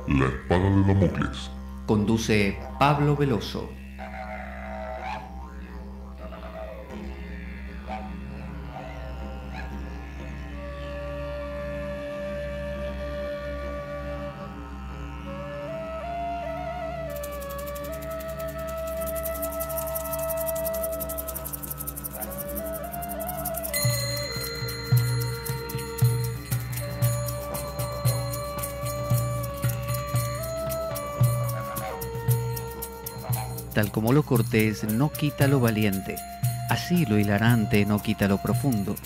La espada de Damocles. Conduce Pablo Veloso. Tal como lo cortés no quita lo valiente, así lo hilarante no quita lo profundo.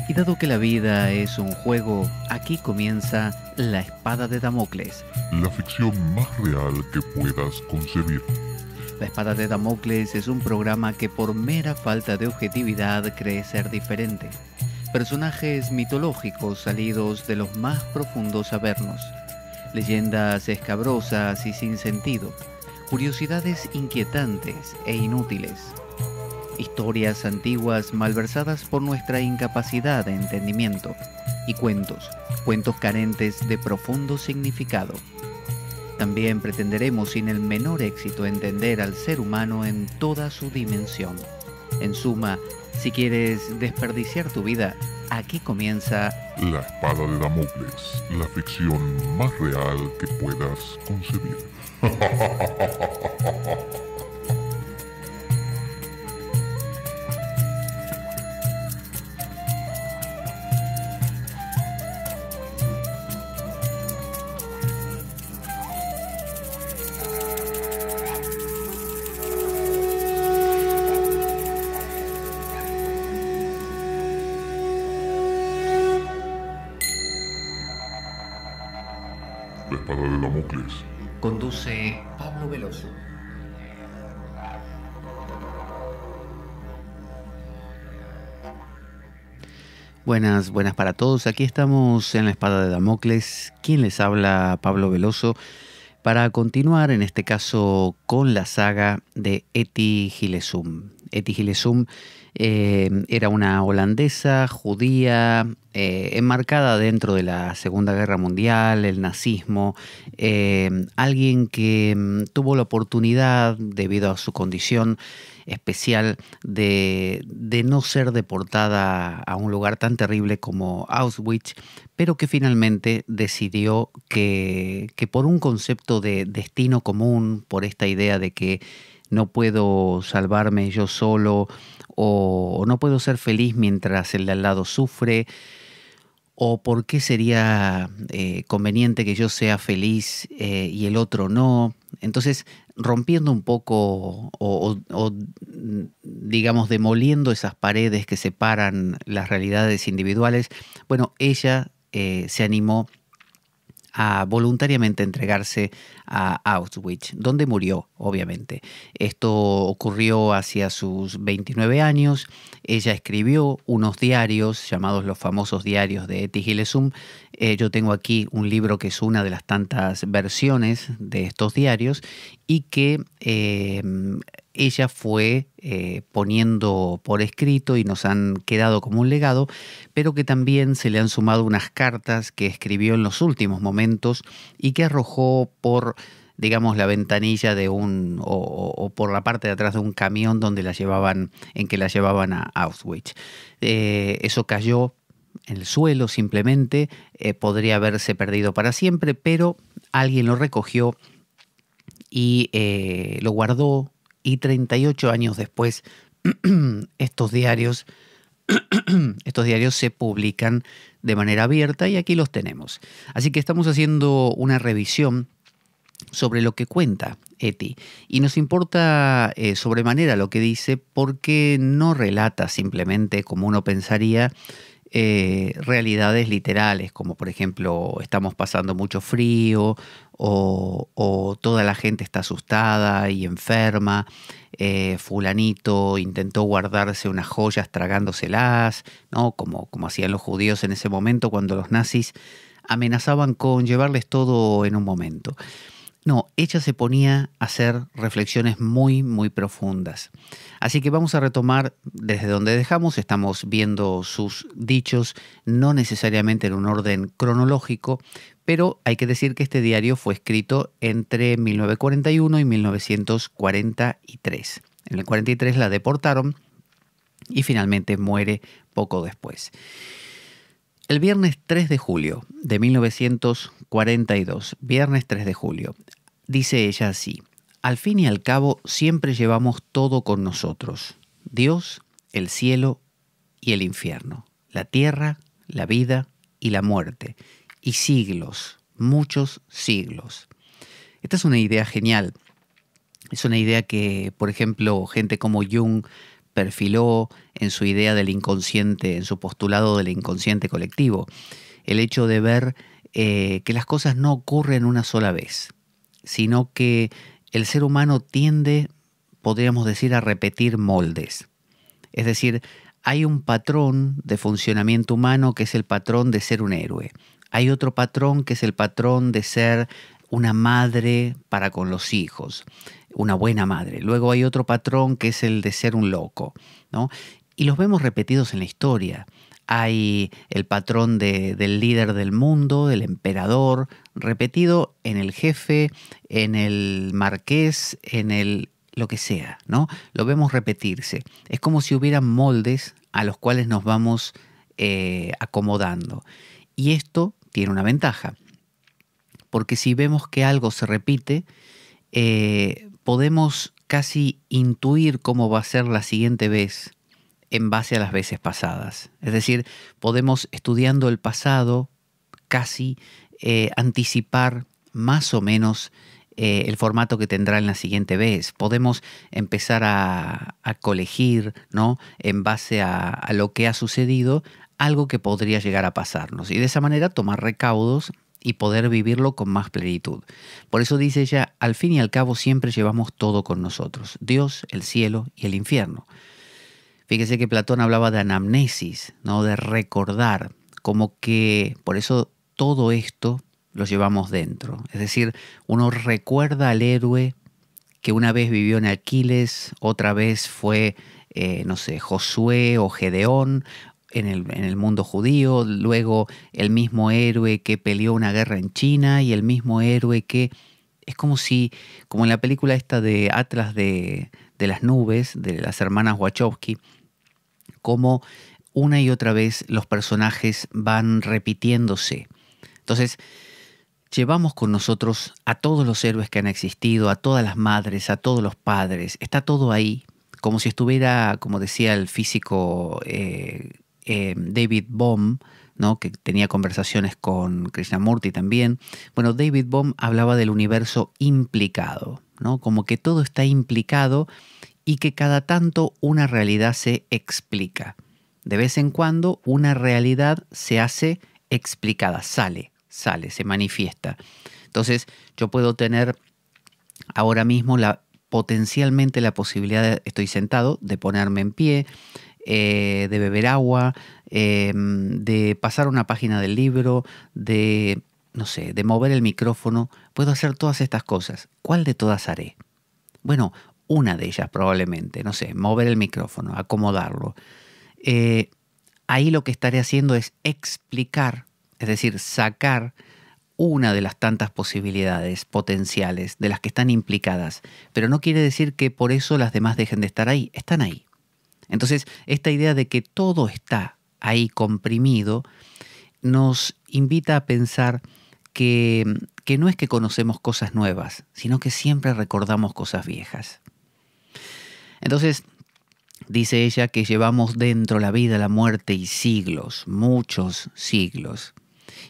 Y dado que la vida es un juego, aquí comienza La Espada de Damocles. La ficción más real que puedas concebir. La Espada de Damocles es un programa que por mera falta de objetividad cree ser diferente. Personajes mitológicos salidos de los más profundos avernos. Leyendas escabrosas y sin sentido. Curiosidades inquietantes e inútiles. Historias antiguas malversadas por nuestra incapacidad de entendimiento. Y cuentos carentes de profundo significado. También pretenderemos sin el menor éxito entender al ser humano en toda su dimensión. En suma, si quieres desperdiciar tu vida, aquí comienza La Espada de Damocles, la ficción más real que puedas concebir. La Espada de Damocles. Conduce Pablo Veloso. Buenas para todos. Aquí estamos en La Espada de Damocles. Quien les habla, Pablo Veloso, para continuar en este caso con la saga de Etty Hillesum. Etty Hillesum era una holandesa judía enmarcada dentro de la Segunda Guerra Mundial, el nazismo, alguien que tuvo la oportunidad, debido a su condición especial, de no ser deportada a un lugar tan terrible como Auschwitz, pero que finalmente decidió que por un concepto de destino común, por esta idea de que no puedo salvarme yo solo, o no puedo ser feliz mientras el de al lado sufre, o por qué sería conveniente que yo sea feliz y el otro no. Entonces, rompiendo un poco o digamos demoliendo esas paredes que separan las realidades individuales, bueno, ella se animó a voluntariamente entregarse a Auschwitz, donde murió, obviamente. Esto ocurrió hacia sus 29 años. Ella escribió unos diarios llamados los famosos diarios de Etty Hillesum. Yo tengo aquí un libro que es una de las tantas versiones de estos diarios y que ella fue poniendo por escrito y nos han quedado como un legado, pero que también se le han sumado unas cartas que escribió en los últimos momentos y que arrojó por, digamos, la ventanilla de o por la parte de atrás de un camión en que la llevaban a Auschwitz. Eso cayó en el suelo simplemente, podría haberse perdido para siempre, pero alguien lo recogió y lo guardó, y 38 años después estos diarios se publican de manera abierta y aquí los tenemos. Así que estamos haciendo una revisión sobre lo que cuenta Etty y nos importa sobremanera lo que dice, porque no relata simplemente, como uno pensaría, realidades literales, como por ejemplo estamos pasando mucho frío o toda la gente está asustada y enferma, fulanito intentó guardarse unas joyas tragándoselas, ¿no? Como hacían los judíos en ese momento cuando los nazis amenazaban con llevarles todo en un momento. No, ella se ponía a hacer reflexiones muy, muy profundas. Así que vamos a retomar desde donde dejamos. Estamos viendo sus dichos, no necesariamente en un orden cronológico, pero hay que decir que este diario fue escrito entre 1941 y 1943. En el 43 la deportaron y finalmente muere poco después. El viernes 3 de julio de 1942, viernes 3 de julio, dice ella así: al fin y al cabo siempre llevamos todo con nosotros: Dios, el cielo y el infierno, la tierra, la vida y la muerte, y siglos, muchos siglos. Esta es una idea genial. Es una idea que, por ejemplo, gente como Jung perfiló en su idea del inconsciente, en su postulado del inconsciente colectivo. El hecho de ver que las cosas no ocurren una sola vez, sino que el ser humano tiende, podríamos decir, a repetir moldes. Es decir, hay un patrón de funcionamiento humano que es el patrón de ser un héroe. Hay otro patrón que es el patrón de ser una madre para con los hijos, una buena madre. Luego hay otro patrón que es el de ser un loco, ¿no? Y los vemos repetidos en la historia. Hay el patrón del líder del mundo, del emperador, repetido en el jefe, en el marqués, en el lo que sea, ¿no? Lo vemos repetirse. Es como si hubieran moldes a los cuales nos vamos acomodando. Y esto tiene una ventaja, porque si vemos que algo se repite, podemos casi intuir cómo va a ser la siguiente vez en base a las veces pasadas. Es decir, podemos, estudiando el pasado, casi anticipar más o menos el formato que tendrá en la siguiente vez. Podemos empezar a colegir, ¿no?, en base a lo que ha sucedido, algo que podría llegar a pasarnos. Y de esa manera tomar recaudos y poder vivirlo con más plenitud. Por eso dice ella: al fin y al cabo siempre llevamos todo con nosotros: Dios, el cielo y el infierno. Fíjese que Platón hablaba de anamnesis, ¿no?, de recordar, como que por eso todo esto lo llevamos dentro. Es decir, uno recuerda al héroe que una vez vivió en Aquiles, otra vez fue, no sé, Josué o Gedeón en el mundo judío, luego el mismo héroe que peleó una guerra en China y el mismo héroe que... Es como si, como en la película esta de Atlas de las nubes, de las hermanas Wachowski, como una y otra vez los personajes van repitiéndose. Entonces, llevamos con nosotros a todos los héroes que han existido, a todas las madres, a todos los padres. Está todo ahí, como si estuviera, como decía el físico David Bohm, ¿no?, que tenía conversaciones con Krishnamurti también. Bueno, David Bohm hablaba del universo implicado, ¿no?, como que todo está implicado y que cada tanto una realidad se explica. De vez en cuando una realidad se hace explicada, sale, se manifiesta. Entonces yo puedo tener ahora mismo potencialmente la posibilidad, estoy sentado, de ponerme en pie, de beber agua, de pasar una página del libro, de, no sé, de mover el micrófono. Puedo hacer todas estas cosas. ¿Cuál de todas haré? Bueno, una de ellas probablemente, no sé, mover el micrófono, acomodarlo. Ahí lo que estaré haciendo es explicar, es decir, sacar una de las tantas posibilidades potenciales de las que están implicadas, pero no quiere decir que por eso las demás dejen de estar ahí, están ahí. Entonces, esta idea de que todo está ahí comprimido nos invita a pensar que no es que conocemos cosas nuevas, sino que siempre recordamos cosas viejas. Entonces, dice ella que llevamos dentro la vida, la muerte y siglos, muchos siglos.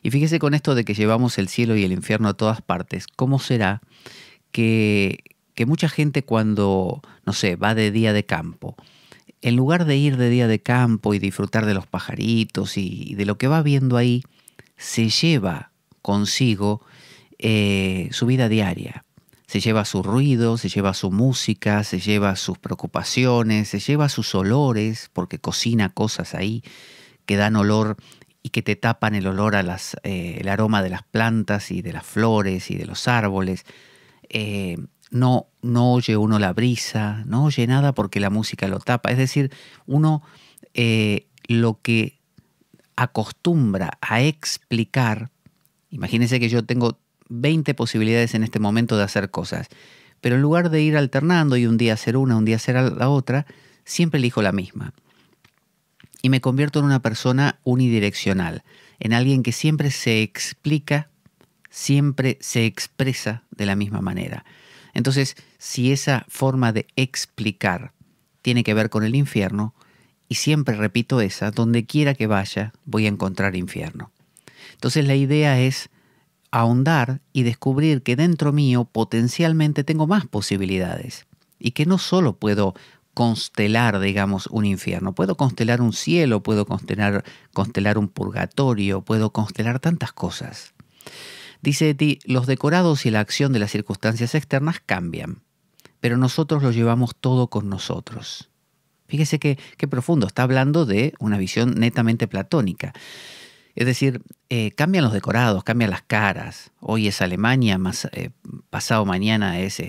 Y fíjese con esto de que llevamos el cielo y el infierno a todas partes, ¿cómo será que mucha gente cuando, no sé, va de día de campo, en lugar de ir de día de campo y disfrutar de los pajaritos y de lo que va viendo ahí, se lleva consigo su vida diaria? Se lleva su ruido, se lleva su música, se lleva sus preocupaciones, se lleva sus olores, porque cocina cosas ahí que dan olor y que te tapan el olor a el aroma de las plantas y de las flores y de los árboles. no oye uno la brisa, no oye nada porque la música lo tapa. Es decir, uno lo que acostumbra a explicar, imagínense que yo tengo 20 posibilidades en este momento de hacer cosas, pero en lugar de ir alternando y un día hacer una, un día hacer la otra, siempre elijo la misma. Y me convierto en una persona unidireccional, en alguien que siempre se explica, siempre se expresa de la misma manera. Entonces, si esa forma de explicar tiene que ver con el infierno, y siempre repito esa, donde quiera que vaya, voy a encontrar infierno. Entonces la idea es ahondar y descubrir que dentro mío potencialmente tengo más posibilidades y que no solo puedo constelar, digamos, un infierno, puedo constelar un cielo, puedo constelar un purgatorio, puedo constelar tantas cosas. Dice Eti, los decorados y la acción de las circunstancias externas cambian, pero nosotros lo llevamos todo con nosotros. Fíjese qué profundo, está hablando de una visión netamente platónica. Es decir, cambian los decorados, cambian las caras. Hoy es Alemania, pasado mañana es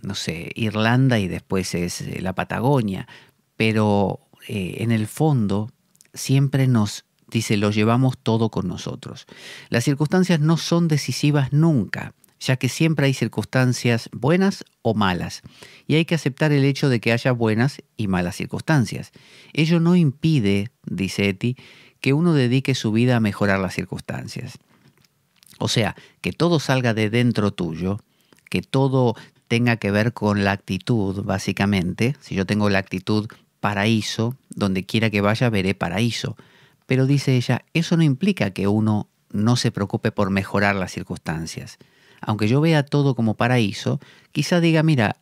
no sé, Irlanda y después es la Patagonia. Pero en el fondo siempre nos dice, lo llevamos todo con nosotros. Las circunstancias no son decisivas nunca, ya que siempre hay circunstancias buenas o malas, y hay que aceptar el hecho de que haya buenas y malas circunstancias. Ello no impide, dice Eti, que uno dedique su vida a mejorar las circunstancias. O sea, que todo salga de dentro tuyo, que todo tenga que ver con la actitud, básicamente. Si yo tengo la actitud paraíso, donde quiera que vaya veré paraíso. Pero dice ella, eso no implica que uno no se preocupe por mejorar las circunstancias. Aunque yo vea todo como paraíso, quizá diga, mira,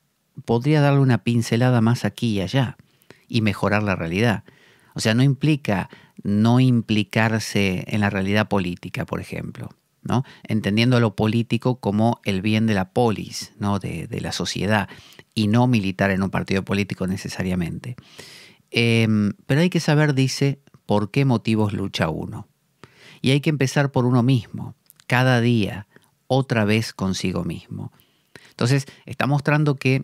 podría darle una pincelada más aquí y allá y mejorar la realidad. O sea, no implica no implicarse en la realidad política, por ejemplo, ¿no? Entendiendo lo político como el bien de la polis, ¿no? de la sociedad, y no militar en un partido político necesariamente. Pero hay que saber, dice, por qué motivos lucha uno. Y hay que empezar por uno mismo, cada día, otra vez consigo mismo. Entonces, está mostrando que,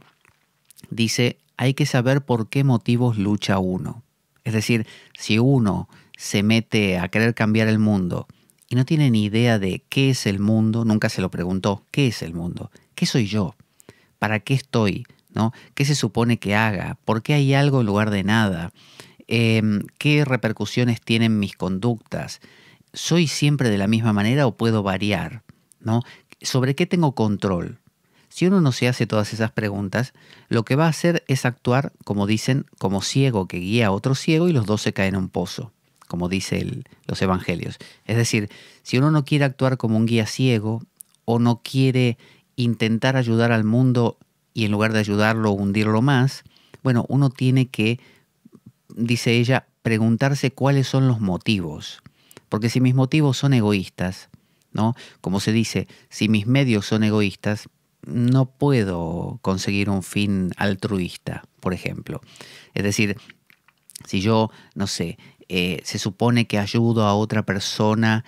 dice, hay que saber por qué motivos lucha uno. Es decir, si uno se mete a querer cambiar el mundo y no tiene ni idea de qué es el mundo, nunca se lo preguntó, ¿qué es el mundo? ¿Qué soy yo? ¿Para qué estoy? ¿No? ¿Qué se supone que haga? ¿Por qué hay algo en lugar de nada? ¿Qué repercusiones tienen mis conductas? ¿Soy siempre de la misma manera o puedo variar? ¿No? ¿Sobre qué tengo control? Si uno no se hace todas esas preguntas, lo que va a hacer es actuar, como dicen, como ciego que guía a otro ciego y los dos se caen en un pozo, como dice los evangelios. Es decir, si uno no quiere actuar como un guía ciego o no quiere intentar ayudar al mundo y en lugar de ayudarlo hundirlo más, bueno, uno tiene que, dice ella, preguntarse cuáles son los motivos. Porque si mis motivos son egoístas, ¿no? Como se dice, si mis medios son egoístas, no puedo conseguir un fin altruista, por ejemplo. Es decir, si yo, no sé, se supone que ayudo a otra persona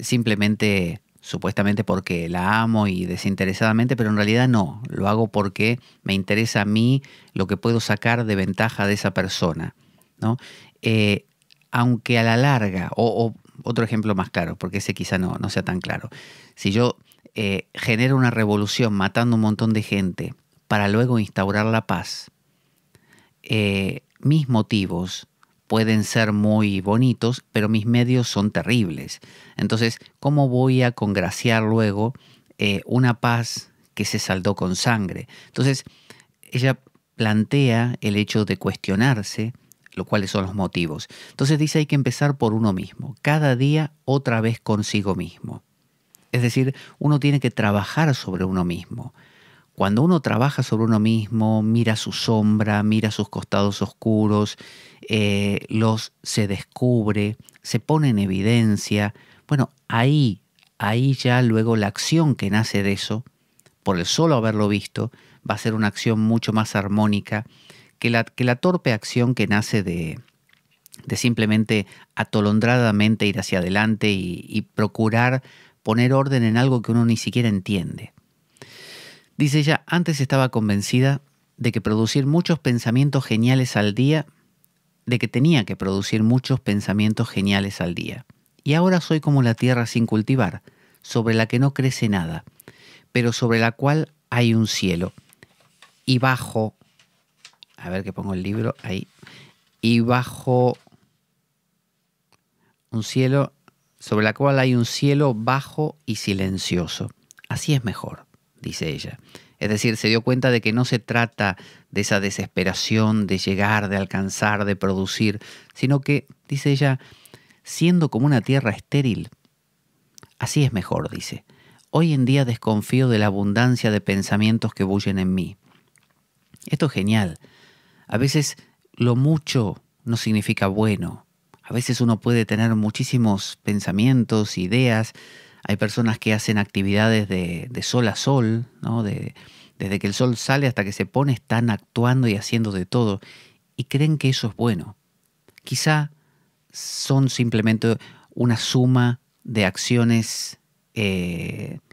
simplemente, supuestamente porque la amo y desinteresadamente, pero en realidad no, lo hago porque me interesa a mí lo que puedo sacar de ventaja de esa persona, ¿no? Aunque a la larga, o otro ejemplo más claro, porque ese quizá no sea tan claro, si yo genero una revolución matando un montón de gente para luego instaurar la paz, mis motivos pueden ser muy bonitos, pero mis medios son terribles. Entonces, ¿cómo voy a congraciar luego una paz que se saldó con sangre? Entonces, ella plantea el hecho de cuestionarse cuáles son los motivos. Entonces dice, hay que empezar por uno mismo, cada día otra vez consigo mismo. Es decir, uno tiene que trabajar sobre uno mismo. Cuando uno trabaja sobre uno mismo, mira su sombra, mira sus costados oscuros, se descubre, se pone en evidencia. Bueno, ahí ya luego la acción que nace de eso, por el solo haberlo visto, va a ser una acción mucho más armónica que la torpe acción que nace de simplemente atolondradamente ir hacia adelante y procurar poner orden en algo que uno ni siquiera entiende. Dice ella, antes estaba convencida de que producir muchos pensamientos geniales al día, de que tenía que producir muchos pensamientos geniales al día. Y ahora soy como la tierra sin cultivar, sobre la que no crece nada, pero sobre la cual hay un cielo. Y bajo, a ver que pongo el libro ahí, y bajo un cielo, sobre la cual hay un cielo bajo y silencioso. Así es mejor, dice ella. Es decir, se dio cuenta de que no se trata de esa desesperación de llegar, de alcanzar, de producir, sino que, dice ella, siendo como una tierra estéril, así es mejor, dice. Hoy en día desconfío de la abundancia de pensamientos que bullen en mí. Esto es genial. A veces lo mucho no significa bueno. A veces uno puede tener muchísimos pensamientos, ideas. Hay personas que hacen actividades de sol a sol, ¿no? Desde que el sol sale hasta que se pone están actuando y haciendo de todo y creen que eso es bueno. Quizá son simplemente una suma de acciones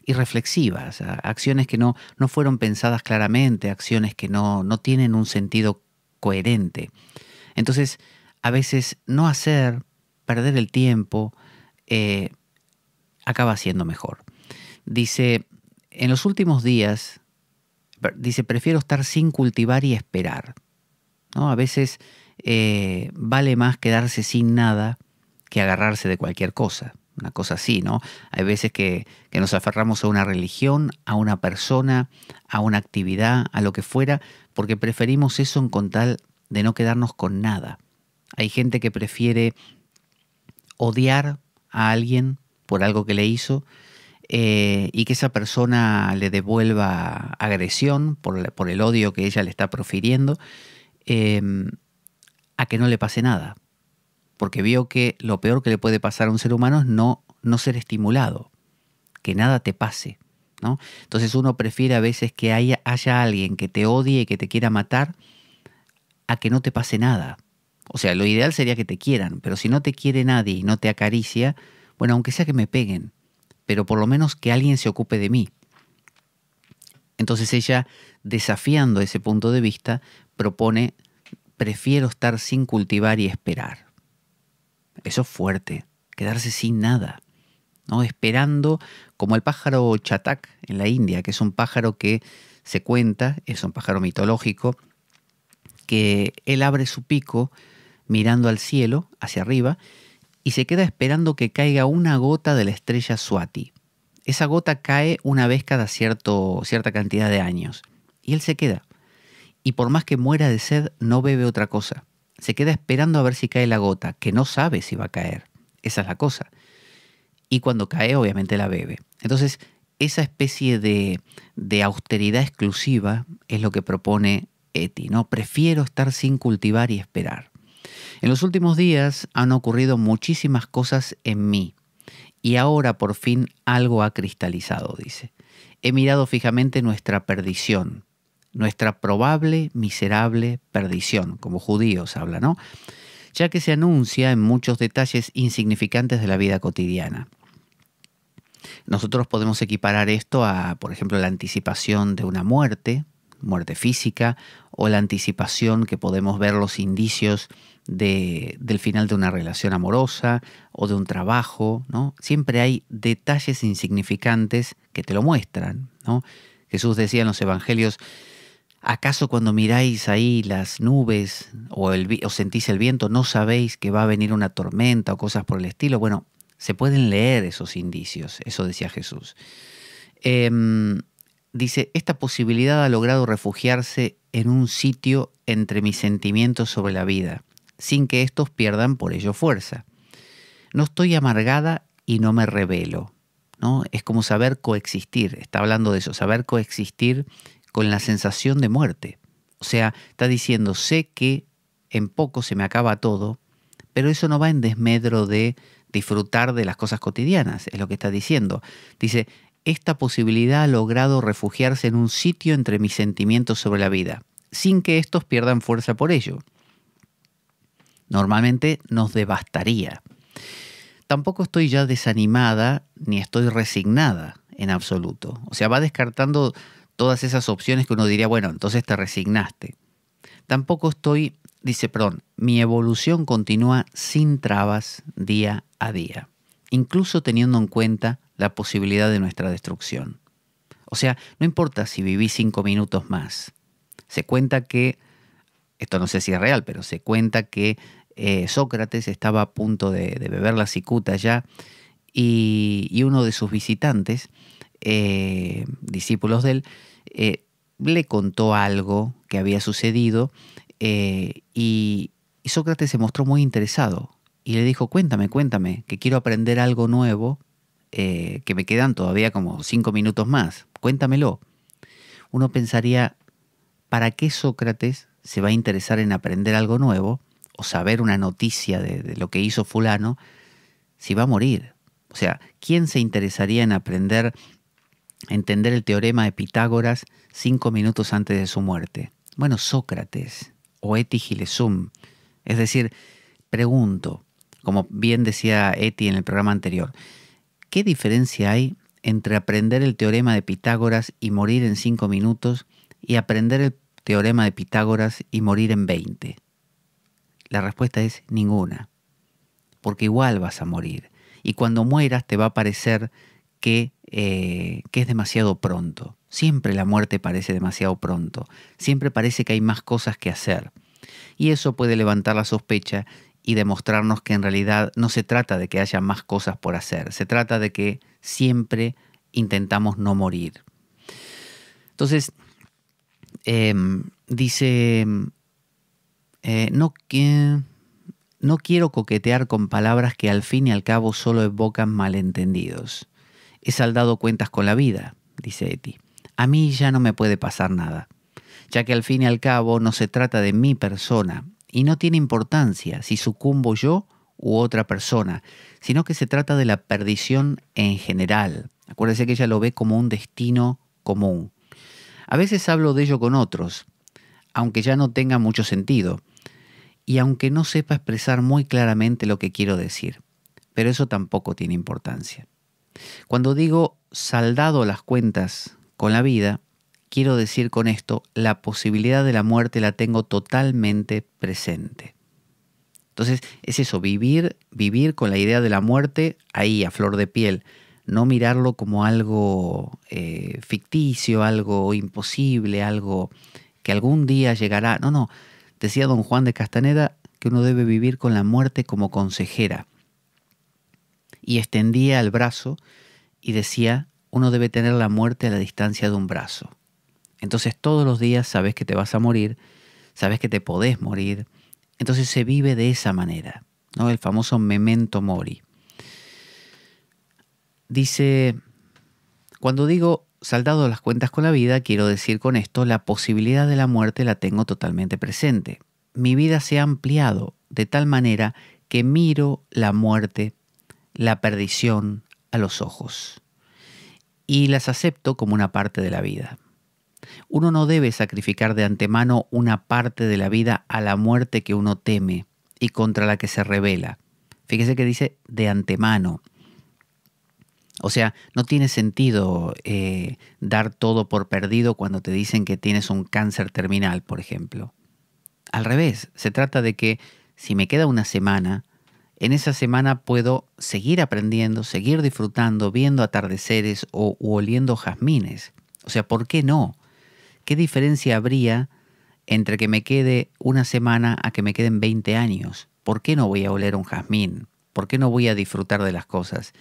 irreflexivas, acciones que no fueron pensadas claramente, acciones que no tienen un sentido coherente. Entonces, a veces no hacer, perder el tiempo, acaba siendo mejor. Dice, en los últimos días, dice, prefiero estar sin cultivar y esperar, ¿no? A veces vale más quedarse sin nada que agarrarse de cualquier cosa. Una cosa así, ¿no? Hay veces que nos aferramos a una religión, a una persona, a una actividad, a lo que fuera, porque preferimos eso con tal de no quedarnos con nada. Hay gente que prefiere odiar a alguien por algo que le hizo y que esa persona le devuelva agresión por el odio que ella le está profiriendo, a que no le pase nada. Porque vio que lo peor que le puede pasar a un ser humano es no ser estimulado, que nada te pase, ¿no? Entonces uno prefiere a veces que haya alguien que te odie y que te quiera matar a que no te pase nada. O sea, lo ideal sería que te quieran, pero si no te quiere nadie y no te acaricia, bueno, aunque sea que me peguen, pero por lo menos que alguien se ocupe de mí. Entonces ella, desafiando ese punto de vista, propone, prefiero estar sin cultivar y esperar. Eso es fuerte, quedarse sin nada, ¿no? Esperando, como el pájaro chatak en la India, que es un pájaro que se cuenta, es un pájaro mitológico, que él abre su pico mirando al cielo, hacia arriba, y se queda esperando que caiga una gota de la estrella Swati. Esa gota cae una vez cada cierta cantidad de años, y él se queda. Y por más que muera de sed, no bebe otra cosa. Se queda esperando a ver si cae la gota, que no sabe si va a caer. Esa es la cosa. Y cuando cae, obviamente la bebe. Entonces, esa especie de austeridad exclusiva es lo que propone Eti, ¿no? Prefiero estar sin cultivar y esperar. En los últimos días han ocurrido muchísimas cosas en mí. Y ahora por fin algo ha cristalizado, dice. He mirado fijamente nuestra perdición. Nuestra probable, miserable perdición, como judíos habla, ¿no? Ya que se anuncia en muchos detalles insignificantes de la vida cotidiana. Nosotros podemos equiparar esto a, por ejemplo, la anticipación de una muerte física, o la anticipación que podemos ver los indicios del final de una relación amorosa o de un trabajo, ¿no? Siempre hay detalles insignificantes que te lo muestran, ¿no? Jesús decía en los evangelios, ¿acaso cuando miráis ahí las nubes o sentís el viento no sabéis que va a venir una tormenta o cosas por el estilo? Bueno, se pueden leer esos indicios, eso decía Jesús. Dice, esta posibilidad ha logrado refugiarse en un sitio entre mis sentimientos sobre la vida, sin que estos pierdan por ello fuerza. No estoy amargada y no me rebelo, ¿no? Es como saber coexistir, está hablando de eso, saber coexistir con la sensación de muerte. O sea, está diciendo, sé que en poco se me acaba todo, pero eso no va en desmedro de disfrutar de las cosas cotidianas, es lo que está diciendo. Dice, esta posibilidad ha logrado refugiarse en un sitio entre mis sentimientos sobre la vida, sin que estos pierdan fuerza por ello. Normalmente nos devastaría. Tampoco estoy ya desanimada ni estoy resignada en absoluto. O sea, va descartando todas esas opciones que uno diría, bueno, entonces te resignaste. Tampoco mi evolución continúa sin trabas día a día, incluso teniendo en cuenta la posibilidad de nuestra destrucción. O sea, no importa si viví 5 minutos más. Se cuenta que, esto no sé si es real, pero se cuenta que Sócrates estaba a punto de beber la cicuta ya, y uno de sus visitantes, discípulos de él, le contó algo que había sucedido, y Sócrates se mostró muy interesado y le dijo, cuéntame, que quiero aprender algo nuevo, que me quedan todavía como 5 minutos más, cuéntamelo. Uno pensaría, ¿para qué Sócrates se va a interesar en aprender algo nuevo o saber una noticia de lo que hizo fulano si va a morir? O sea, ¿quién se interesaría en aprender a entender el teorema de Pitágoras 5 minutos antes de su muerte? Bueno, Sócrates o Eti Gilesum. Es decir, pregunto, como bien decía Eti en el programa anterior, ¿qué diferencia hay entre aprender el teorema de Pitágoras y morir en 5 minutos y aprender el teorema de Pitágoras y morir en 20? La respuesta es ninguna, porque igual vas a morir. Y cuando mueras te va a parecer que es demasiado pronto. Siempre la muerte parece demasiado pronto. Siempre parece que hay más cosas que hacer. Y eso puede levantar la sospecha y demostrarnos que en realidad no se trata de que haya más cosas por hacer. Se trata de que siempre intentamos no morir. Entonces, dice, no quiero coquetear con palabras que al fin y al cabo solo evocan malentendidos. He saldado cuentas con la vida, dice Eti. A mí ya no me puede pasar nada, ya que al fin y al cabo no se trata de mi persona y no tiene importancia si sucumbo yo u otra persona, sino que se trata de la perdición en general. Acuérdese que ella lo ve como un destino común. A veces hablo de ello con otros, aunque ya no tenga mucho sentido, y aunque no sepa expresar muy claramente lo que quiero decir, pero eso tampoco tiene importancia. Cuando digo saldado las cuentas con la vida, quiero decir con esto, la posibilidad de la muerte la tengo totalmente presente. Entonces es eso, vivir con la idea de la muerte ahí a flor de piel, no mirarlo como algo ficticio, algo imposible, algo que algún día llegará. No, decía don Juan de Castaneda que uno debe vivir con la muerte como consejera. Y extendía el brazo y decía, uno debe tener la muerte a la distancia de un brazo. Entonces todos los días sabes que te vas a morir, sabes que te podés morir. Entonces se vive de esa manera, ¿no? El famoso memento mori. Dice, cuando digo saldado las cuentas con la vida, quiero decir con esto, la posibilidad de la muerte la tengo totalmente presente. Mi vida se ha ampliado de tal manera que miro la muerte, la perdición a los ojos y las acepto como una parte de la vida. Uno no debe sacrificar de antemano una parte de la vida a la muerte que uno teme y contra la que se rebela. Fíjese que dice de antemano. O sea, no tiene sentido dar todo por perdido cuando te dicen que tienes un cáncer terminal, por ejemplo. Al revés, se trata de que si me queda una semana, en esa semana puedo seguir aprendiendo, seguir disfrutando, viendo atardeceres u oliendo jazmines. O sea, ¿por qué no? ¿Qué diferencia habría entre que me quede una semana a que me queden 20 años? ¿Por qué no voy a oler un jazmín? ¿Por qué no voy a disfrutar de las cosas?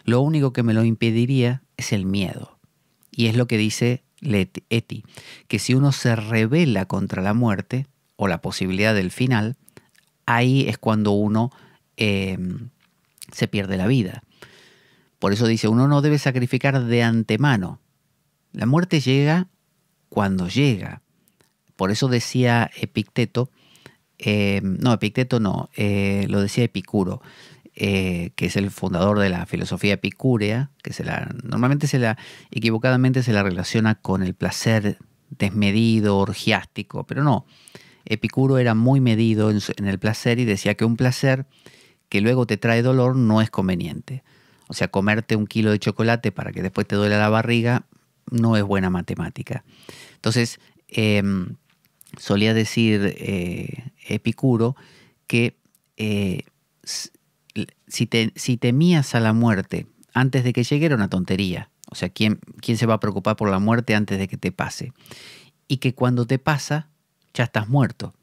Lo único que me lo impediría es el miedo. Y es lo que dice Eti, que si uno se rebela contra la muerte o la posibilidad del final, ahí es cuando uno se pierde la vida. Por eso dice, uno no debe sacrificar de antemano. La muerte llega cuando llega. Por eso decía Epicteto, lo decía Epicuro, que es el fundador de la filosofía epicúrea, que normalmente equivocadamente se la relaciona con el placer desmedido, orgiástico, pero no. Epicuro era muy medido en el placer y decía que un placer que luego te trae dolor no es conveniente. O sea, comerte 1 kilo de chocolate para que después te duele la barriga no es buena matemática. Entonces, solía decir Epicuro que si temías a la muerte antes de que llegue era una tontería. O sea, ¿quién se va a preocupar por la muerte antes de que te pase? Y que cuando te pasa, ya estás muerto.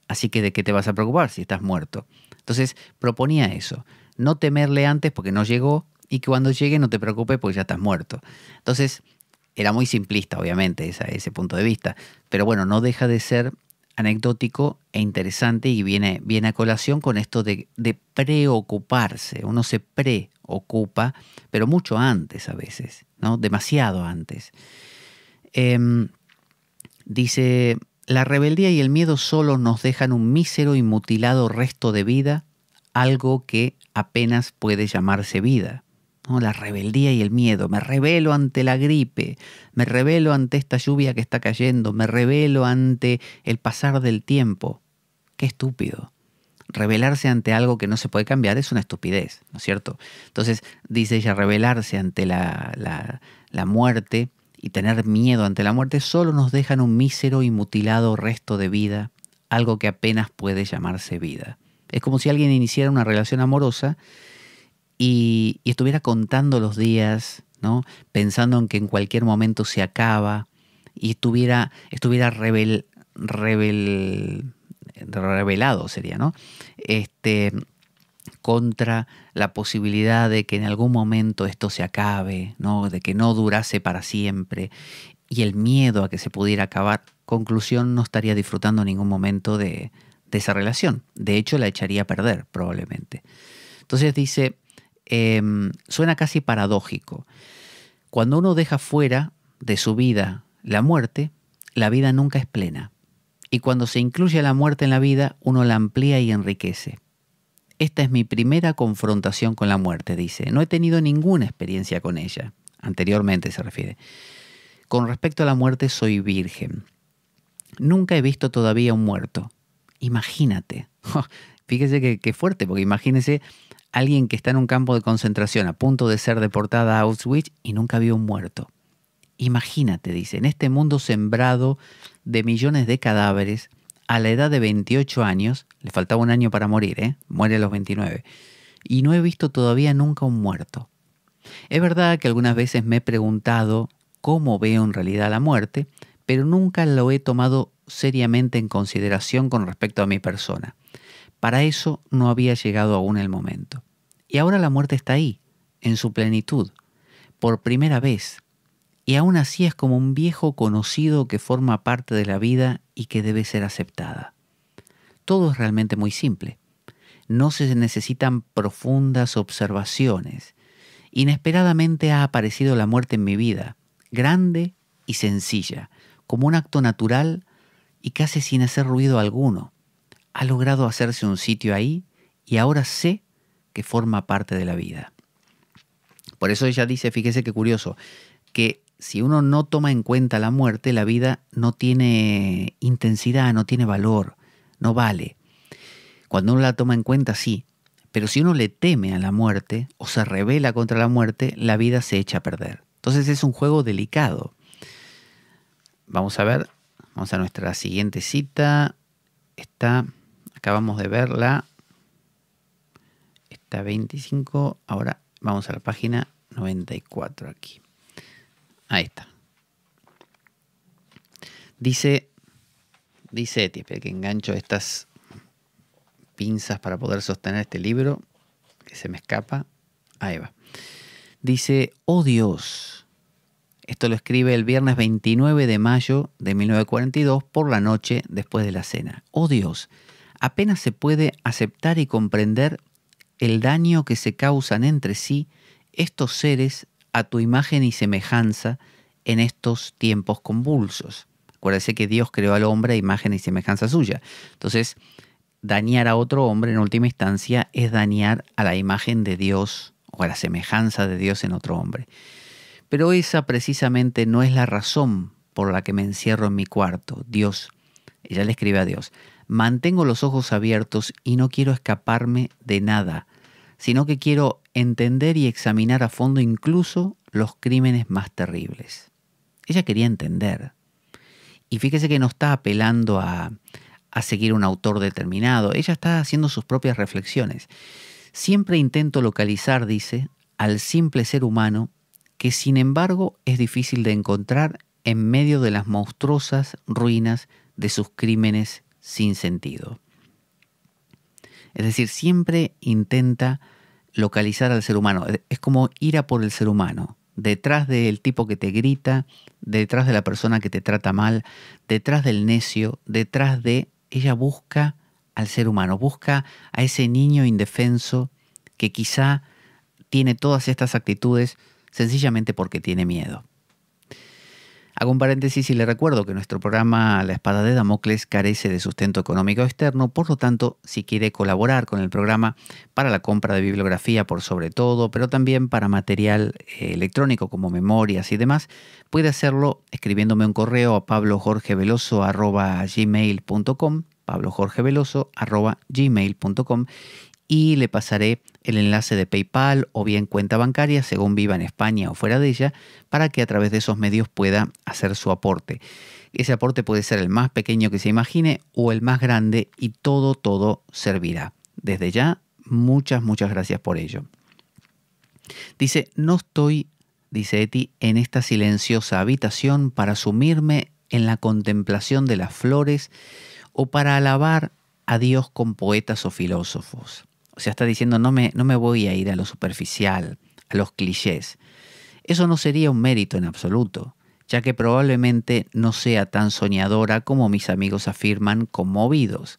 Así que ¿de qué te vas a preocupar si estás muerto? Entonces proponía eso, no temerle antes porque no llegó y que cuando llegue no te preocupes porque ya estás muerto. Entonces era muy simplista, obviamente, ese punto de vista. Pero bueno, no deja de ser anecdótico e interesante y viene a colación con esto de preocuparse. Uno se preocupa, pero mucho antes a veces, ¿no? Demasiado antes. Dice, la rebeldía y el miedo solo nos dejan un mísero y mutilado resto de vida, algo que apenas puede llamarse vida. ¿No? La rebeldía y el miedo. Me rebelo ante la gripe, me rebelo ante esta lluvia que está cayendo, me rebelo ante el pasar del tiempo. Qué estúpido. Rebelarse ante algo que no se puede cambiar es una estupidez, ¿no es cierto? Entonces, dice ella, rebelarse ante la muerte y tener miedo ante la muerte solo nos dejan un mísero y mutilado resto de vida, algo que apenas puede llamarse vida. Es como si alguien iniciara una relación amorosa y estuviera contando los días, ¿no? Pensando en que en cualquier momento se acaba y estuviera revelado sería, ¿no? Contra la posibilidad de que en algún momento esto se acabe, ¿no? De que no durase para siempre y el miedo a que se pudiera acabar. Conclusión, no estaría disfrutando en ningún momento de esa relación. De hecho, la echaría a perder probablemente. Entonces dice, suena casi paradójico. Cuando uno deja fuera de su vida la muerte, la vida nunca es plena. Y cuando se incluye la muerte en la vida, uno la amplía y enriquece. Esta es mi primera confrontación con la muerte, dice. No he tenido ninguna experiencia con ella. Anteriormente se refiere. Con respecto a la muerte, soy virgen. Nunca he visto todavía un muerto. Imagínate. Fíjese que fuerte, porque imagínese alguien que está en un campo de concentración a punto de ser deportada a Auschwitz y nunca vio un muerto. Imagínate, dice, en este mundo sembrado de millones de cadáveres, a la edad de 28 años, le faltaba un año para morir, muere a los 29, y no he visto todavía nunca un muerto. Es verdad que algunas veces me he preguntado cómo veo en realidad la muerte, pero nunca lo he tomado seriamente en consideración con respecto a mi persona. Para eso no había llegado aún el momento. Y ahora la muerte está ahí, en su plenitud, por primera vez. Y aún así es como un viejo conocido que forma parte de la vida y que debe ser aceptada. Todo es realmente muy simple. No se necesitan profundas observaciones. Inesperadamente ha aparecido la muerte en mi vida, grande y sencilla, como un acto natural y casi sin hacer ruido alguno. Ha logrado hacerse un sitio ahí y ahora sé que forma parte de la vida. Por eso ella dice, fíjese qué curioso, que si uno no toma en cuenta la muerte, la vida no tiene intensidad, no tiene valor, no vale. Cuando uno la toma en cuenta, sí. Pero si uno le teme a la muerte o se rebela contra la muerte, la vida se echa a perder. Entonces es un juego delicado. Vamos a ver, vamos a nuestra siguiente cita. Acabamos de verla. Está 25, ahora vamos a la página 94 aquí. Ahí está. Dice Eti, espera que engancho estas pinzas para poder sostener este libro, que se me escapa. Ahí va. Dice, oh Dios. Esto lo escribe el viernes 29 de mayo de 1942 por la noche después de la cena. Oh Dios, apenas se puede aceptar y comprender el daño que se causan entre sí estos seres a tu imagen y semejanza en estos tiempos convulsos. Acuérdese que Dios creó al hombre a imagen y semejanza suya. Entonces, dañar a otro hombre en última instancia es dañar a la imagen de Dios o a la semejanza de Dios en otro hombre. Pero esa precisamente no es la razón por la que me encierro en mi cuarto. Dios, ella le escribe a Dios, mantengo los ojos abiertos y no quiero escaparme de nada, sino que quiero entender y examinar a fondo incluso los crímenes más terribles. Ella quería entender. Y fíjese que no está apelando a seguir un autor determinado. Ella está haciendo sus propias reflexiones. Siempre intento localizar, dice, al simple ser humano que sin embargo es difícil de encontrar en medio de las monstruosas ruinas de sus crímenes sin sentido. Es decir, siempre intenta localizar al ser humano. Es como ir a por el ser humano. Detrás del tipo que te grita, detrás de la persona que te trata mal, detrás del necio, detrás de... Ella busca al ser humano, busca a ese niño indefenso que quizá tiene todas estas actitudes sencillamente porque tiene miedo. Hago un paréntesis y le recuerdo que nuestro programa La Espada de Damocles carece de sustento económico externo, por lo tanto, si quiere colaborar con el programa para la compra de bibliografía por sobre todo, pero también para material electrónico como memorias y demás, puede hacerlo escribiéndome un correo a pablojorgeveloso@gmail.com, pablojorgeveloso@gmail.com, y le pasaré el enlace de PayPal o bien cuenta bancaria, según viva en España o fuera de ella, para que a través de esos medios pueda hacer su aporte. Ese aporte puede ser el más pequeño que se imagine o el más grande y todo servirá. Desde ya, muchas gracias por ello. Dice, no estoy, dice Eti, en esta silenciosa habitación para sumirme en la contemplación de las flores o para alabar a Dios con poetas o filósofos. O sea, está diciendo, no me voy a ir a lo superficial, a los clichés. Eso no sería un mérito en absoluto, ya que probablemente no sea tan soñadora como mis amigos afirman conmovidos.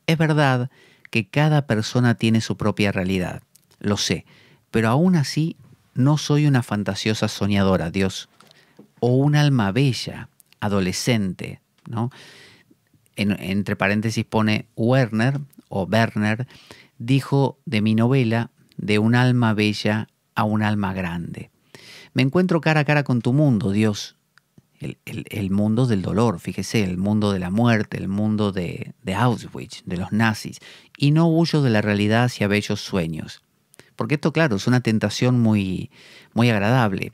Es verdad que cada persona tiene su propia realidad, lo sé, pero aún así no soy una fantasiosa soñadora, Dios, o un alma bella, adolescente, ¿no? Entre paréntesis pone Werner, dijo de mi novela, de un alma bella a un alma grande. Me encuentro cara a cara con tu mundo, Dios, el mundo del dolor, fíjese, el mundo de la muerte, el mundo de Auschwitz, de los nazis, y no huyo de la realidad hacia bellos sueños. Porque esto, claro, es una tentación muy agradable.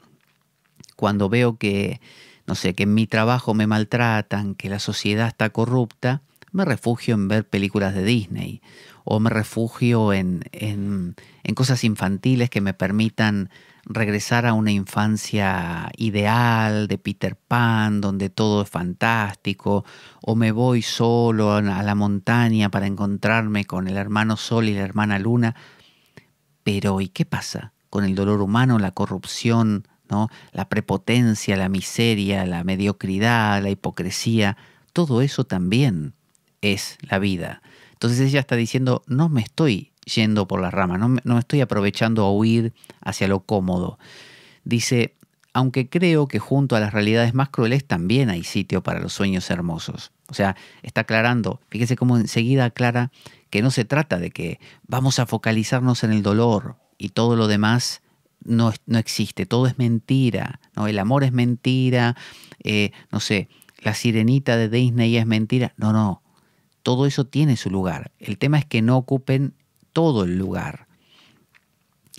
Cuando veo que, no sé, que en mi trabajo me maltratan, que la sociedad está corrupta, me refugio en ver películas de Disney o me refugio en cosas infantiles que me permitan regresar a una infancia ideal de Peter Pan, donde todo es fantástico, o me voy solo a la montaña para encontrarme con el hermano Sol y la hermana Luna. Pero ¿y qué pasa con el dolor humano, la corrupción, ¿no? La prepotencia, la miseria, la mediocridad, la hipocresía? Todo eso también es la vida. Entonces ella está diciendo, no me estoy yendo por las ramas, no me estoy aprovechando a huir hacia lo cómodo. Dice, aunque creo que junto a las realidades más crueles también hay sitio para los sueños hermosos. O sea, está aclarando, fíjese cómo enseguida aclara que no se trata de que vamos a focalizarnos en el dolor y todo lo demás no existe, todo es mentira, ¿no? El amor es mentira, no sé, la sirenita de Disney es mentira. No, todo eso tiene su lugar. El tema es que no ocupen todo el lugar.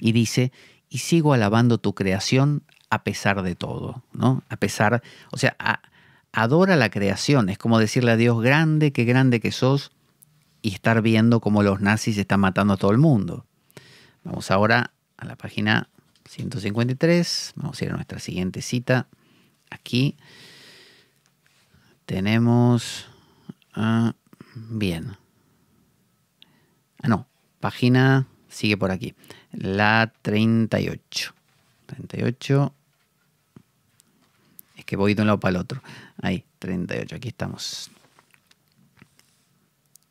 Y dice, y sigo alabando tu creación a pesar de todo, ¿no? A pesar, o sea, adora la creación. Es como decirle a Dios, grande que sos, y estar viendo cómo los nazis están matando a todo el mundo. Vamos ahora a la página 153. Vamos a ir a nuestra siguiente cita. Aquí tenemos... bien. No, página sigue por aquí. La 38. 38. Es que voy de un lado para el otro. Ahí, 38. Aquí estamos.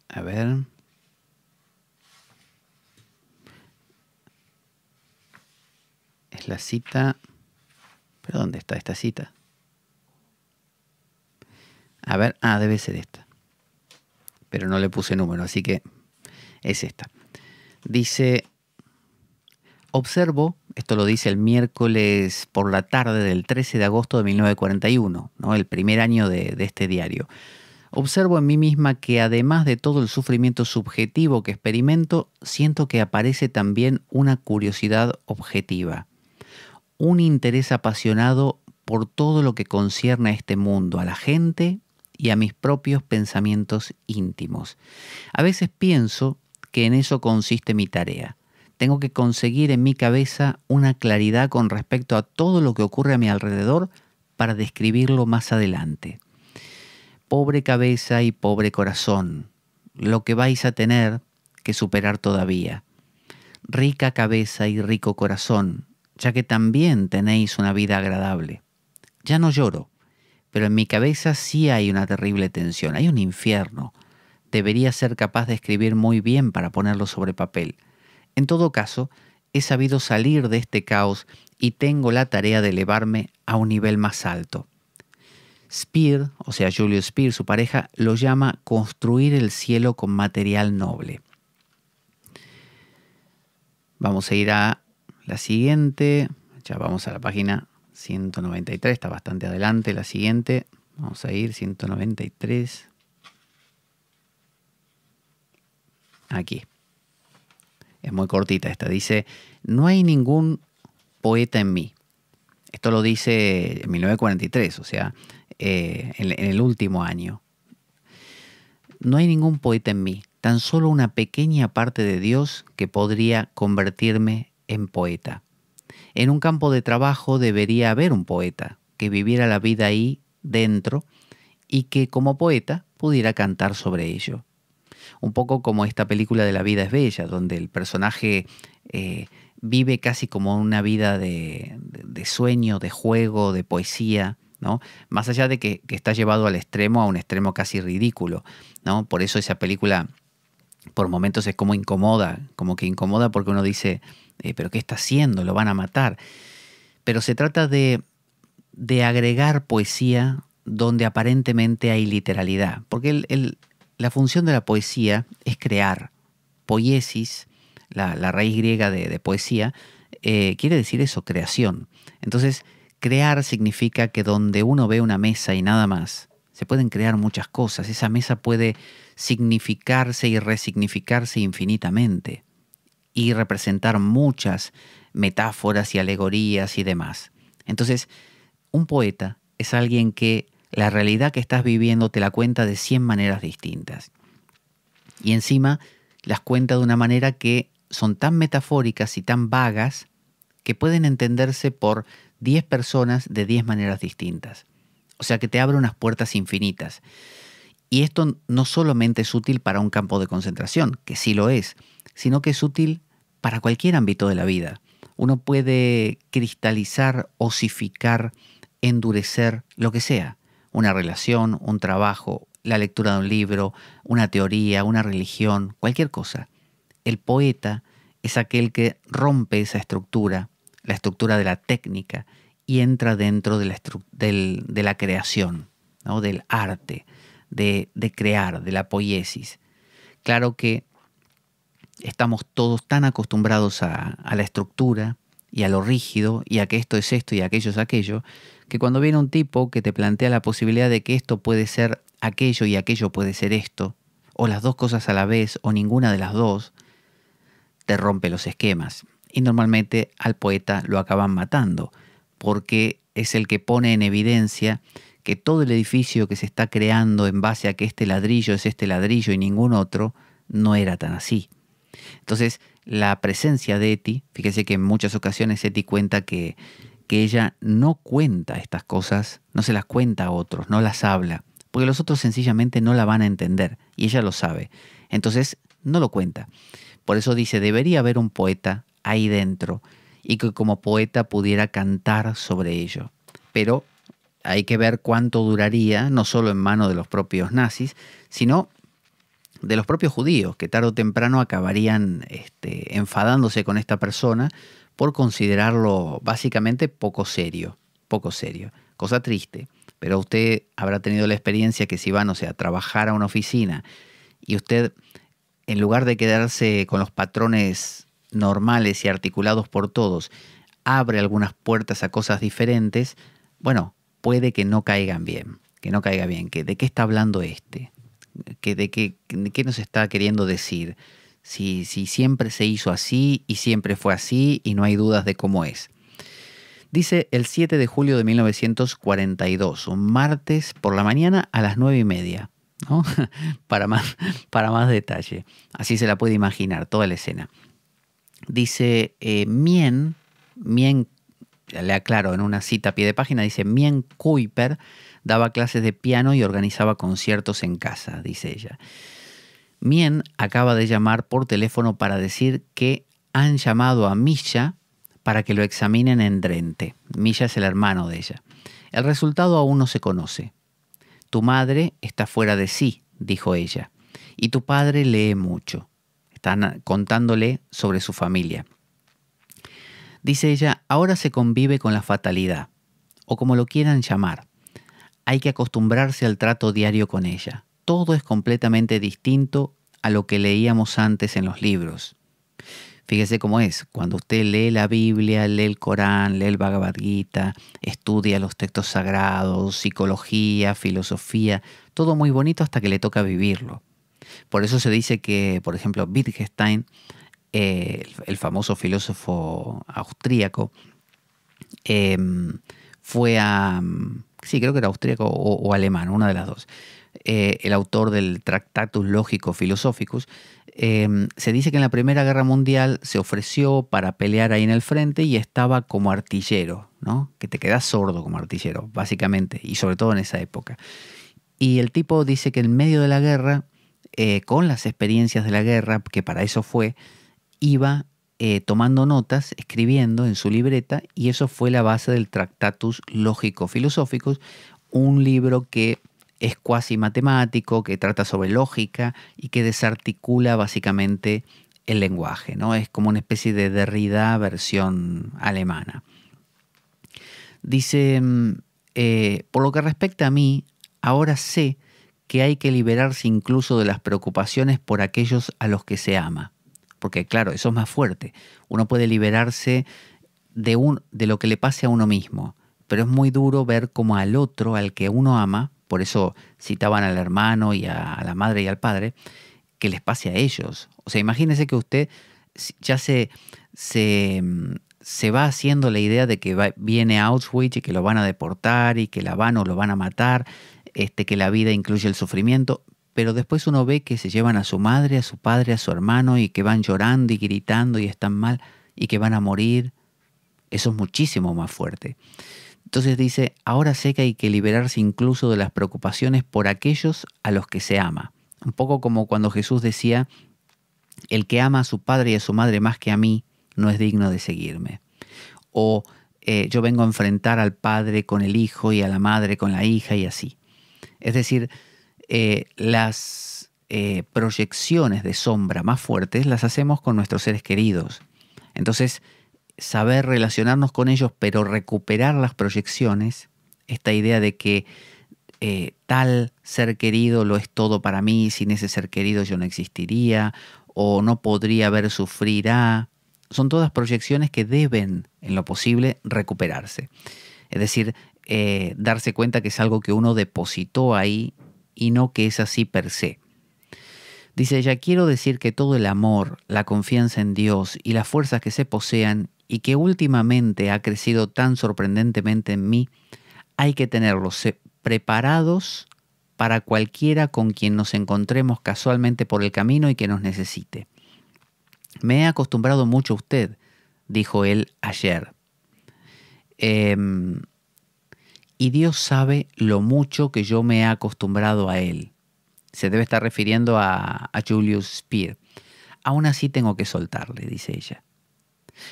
A ver. Es la cita. ¿Pero dónde está esta cita? A ver, debe ser esta. Pero no le puse número, así que es esta. Dice, observo, esto lo dice el miércoles por la tarde del 13 de agosto de 1941, ¿no? El primer año de este diario. Observo en mí misma que además de todo el sufrimiento subjetivo que experimento, siento que aparece también una curiosidad objetiva, un interés apasionado por todo lo que concierne a este mundo, a la gente y a mis propios pensamientos íntimos. A veces pienso que en eso consiste mi tarea. Tengo que conseguir en mi cabeza una claridad con respecto a todo lo que ocurre a mi alrededor para describirlo más adelante. Pobre cabeza y pobre corazón, lo que vais a tener que superar todavía. Rica cabeza y rico corazón, ya que también tenéis una vida agradable. Ya no lloro, pero en mi cabeza sí hay una terrible tensión, hay un infierno. Debería ser capaz de escribir muy bien para ponerlo sobre papel. En todo caso, he sabido salir de este caos y tengo la tarea de elevarme a un nivel más alto. Speer, o sea, Julius Speer, su pareja, lo llama construir el cielo con material noble. Vamos a ir a la siguiente. Ya vamos a la página 193, está bastante adelante la siguiente. Vamos a ir 193. Aquí. Es muy cortita esta. Dice, no hay ningún poeta en mí. Esto lo dice en 1943, o sea, en el último año. No hay ningún poeta en mí, tan solo una pequeña parte de Dios que podría convertirme en poeta. En un campo de trabajo debería haber un poeta que viviera la vida ahí dentro y que como poeta pudiera cantar sobre ello. Un poco como esta película de La vida es bella, donde el personaje vive casi como una vida de sueño, de juego, de poesía, ¿no? Más allá de que está llevado al extremo, a un extremo casi ridículo, ¿no? Por eso esa película por momentos es como que incomoda porque uno dice, ¿pero qué está haciendo? Lo van a matar. Pero se trata de agregar poesía donde aparentemente hay literalidad, porque la función de la poesía es crear. Poiesis, la raíz griega de poesía, quiere decir eso, creación. Entonces, crear significa que donde uno ve una mesa y nada más, se pueden crear muchas cosas. Esa mesa puede significarse y resignificarse infinitamente y representar muchas metáforas y alegorías y demás. Entonces, un poeta es alguien que la realidad que estás viviendo te la cuenta de 100 maneras distintas. Y encima las cuenta de una manera que son tan metafóricas y tan vagas que pueden entenderse por 10 personas de 10 maneras distintas. O sea que te abre unas puertas infinitas. Y esto no solamente es útil para un campo de concentración, que sí lo es, sino que es útil para cualquier ámbito de la vida. Uno puede cristalizar, osificar, endurecer, lo que sea. Una relación, un trabajo, la lectura de un libro, una teoría, una religión, cualquier cosa. El poeta es aquel que rompe esa estructura, la estructura de la técnica, y entra dentro de la creación, ¿no? Del arte, de crear, de la poiesis. Claro que estamos todos tan acostumbrados a la estructura y a lo rígido y a que esto es esto y aquello es aquello, que cuando viene un tipo que te plantea la posibilidad de que esto puede ser aquello y aquello puede ser esto, o las dos cosas a la vez o ninguna de las dos, te rompe los esquemas. Y normalmente al poeta lo acaban matando, porque es el que pone en evidencia que todo el edificio que se está creando en base a que este ladrillo es este ladrillo y ningún otro, no era tan así. Entonces, la presencia de Etty, fíjese que en muchas ocasiones Etty cuenta que ella no cuenta estas cosas, no se las cuenta a otros, no las habla, porque los otros sencillamente no la van a entender, y ella lo sabe. Entonces, no lo cuenta. Por eso dice, debería haber un poeta ahí dentro, y que como poeta pudiera cantar sobre ello. Pero hay que ver cuánto duraría, no solo en manos de los propios nazis, sino de los propios judíos, que tarde o temprano acabarían enfadándose con esta persona por considerarlo básicamente poco serio. Cosa triste, pero usted habrá tenido la experiencia que si va, no sé, a trabajar a una oficina y usted, en lugar de quedarse con los patrones normales y articulados por todos, abre algunas puertas a cosas diferentes, bueno, puede que no caigan bien, que de qué está hablando de qué nos está queriendo decir, si siempre se hizo así y siempre fue así y no hay dudas de cómo es. Dice el 7 de julio de 1942, un martes por la mañana a las 9:30, ¿no? para más detalle. Así se la puede imaginar toda la escena. Dice Mien, le aclaro en una cita a pie de página, dice Mien Kuiper daba clases de piano y organizaba conciertos en casa, dice ella. Mien acaba de llamar por teléfono para decir que han llamado a Misha para que lo examinen en Drenthe. Misha es el hermano de ella. El resultado aún no se conoce. Tu madre está fuera de sí, dijo ella, y tu padre lee mucho. Están contándole sobre su familia. Dice ella, ahora se convive con la fatalidad, o como lo quieran llamar. Hay que acostumbrarse al trato diario con ella. Todo es completamente distinto a lo que leíamos antes en los libros. Fíjese cómo es. Cuando usted lee la Biblia, lee el Corán, lee el Bhagavad Gita, estudia los textos sagrados, psicología, filosofía, todo muy bonito hasta que le toca vivirlo. Por eso se dice que, por ejemplo, Wittgenstein, el famoso filósofo austríaco, fue a... Sí, creo que era austríaco o alemán, una de las dos. El autor del Tractatus Lógico Philosophicus, se dice que en la Primera Guerra Mundial se ofreció para pelear ahí en el frente y estaba como artillero, ¿no? Que te quedas sordo como artillero, básicamente, y sobre todo en esa época. Y el tipo dice que en medio de la guerra, con las experiencias de la guerra, que para eso fue, iba tomando notas, escribiendo en su libreta, y eso fue la base del Tractatus Lógico Philosophicus, un libro que es cuasi matemático, que trata sobre lógica y que desarticula básicamente el lenguaje, ¿no? Es como una especie de Derrida versión alemana. Dice, por lo que respecta a mí, ahora sé que hay que liberarse incluso de las preocupaciones por aquellos a los que se ama. Porque claro, eso es más fuerte. Uno puede liberarse de lo que le pase a uno mismo, pero es muy duro ver cómo al otro, al que uno ama, por eso citaban al hermano y a la madre y al padre, que les pase a ellos. O sea, imagínese que usted ya se va haciendo la idea de que viene Auschwitz y que lo van a deportar y que la van o lo van a matar, que la vida incluye el sufrimiento, pero después uno ve que se llevan a su madre, a su padre, a su hermano y que van llorando y gritando y están mal y que van a morir. Eso es muchísimo más fuerte. Entonces dice, ahora sé que hay que liberarse incluso de las preocupaciones por aquellos a los que se ama. Un poco como cuando Jesús decía, el que ama a su padre y a su madre más que a mí no es digno de seguirme. O yo vengo a enfrentar al padre con el hijo y a la madre con la hija y así. Es decir, las proyecciones de sombra más fuertes las hacemos con nuestros seres queridos. Entonces, saber relacionarnos con ellos, pero recuperar las proyecciones, esta idea de que tal ser querido lo es todo para mí, sin ese ser querido yo no existiría, o no podría ver sufrir a... Son todas proyecciones que deben, en lo posible, recuperarse. Es decir, darse cuenta que es algo que uno depositó ahí y no que es así per se. Dice ella, quiero decir que todo el amor, la confianza en Dios y las fuerzas que se posean y que últimamente ha crecido tan sorprendentemente en mí, hay que tenerlos preparados para cualquiera con quien nos encontremos casualmente por el camino y que nos necesite. Me he acostumbrado mucho a usted, dijo él ayer. Y Dios sabe lo mucho que yo me he acostumbrado a él. Se debe estar refiriendo a Julius Speer. Aún así tengo que soltarle, dice ella.